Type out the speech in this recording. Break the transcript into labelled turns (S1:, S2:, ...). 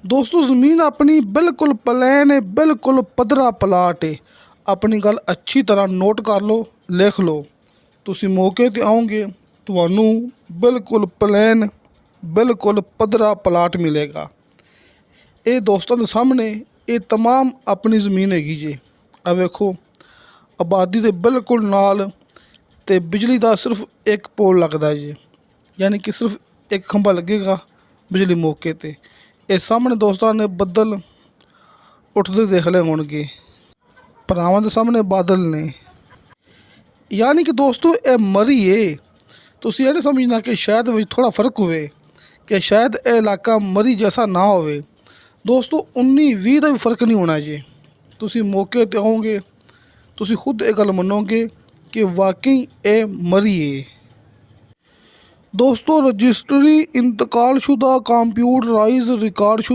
S1: दोस्तों ज़मीन अपनी बिल्कुल प्लेन है, बिल्कुल पद्धरा प्लाट है। अपनी गल अच्छी तरह नोट कर लो, लिख लो। तुसी मौके ते आओगे ਤੁਹਾਨੂੰ ਬਿਲਕੁਲ ਪਲੇਨ ਬਿਲਕੁਲ ਪੱਧਰਾ ਪਲਾਟ ਮਿਲੇਗਾ। ਇਹ ਦੋਸਤਾਂ ਦੇ ਸਾਹਮਣੇ ਇਹ तमाम ਆਪਣੀ ਜ਼ਮੀਨ ਹੈਗੀ ਜੀ। ਆ ਵੇਖੋ ਆਬਾਦੀ ਦੇ ਬਿਲਕੁਲ ਨਾਲ ਤੇ ਬਿਜਲੀ ਦਾ ਸਿਰਫ ਇੱਕ ਪੋਲ ਲੱਗਦਾ ਜੀ, ਯਾਨੀ ਕਿ ਸਿਰਫ ਇੱਕ ਖੰਭਾ ਲੱਗੇਗਾ ਬਿਜਲੀ ਮੌਕੇ ਤੇ। ਇਹ ਸਾਹਮਣੇ ਦੋਸਤਾਂ ਨੇ ਬੱਦਲ ਉੱਠਦੇ ਦੇਖ ਲਏ ਹੋਣਗੇ, ਭਰਾਵਾਂ ਦੇ ਸਾਹਮਣੇ ਬਾਦਲ ਨੇ। यानी कि दोस्तों ये मरी है। तुसी ये नहीं समझना कि शायद विच थोड़ा फर्क होवे, कि शायद ये इलाका मरी जैसा ना होवे। दोस्तों 19-20 का भी फर्क नहीं होना जी। तुसी मौके ते आओगे तुसी खुद ये गल मनोगे कि वाकई ये मरी है। दोस्तों रजिस्ट्री इंतकालशुदा कंप्यूटराइज रिकॉर्डशुदा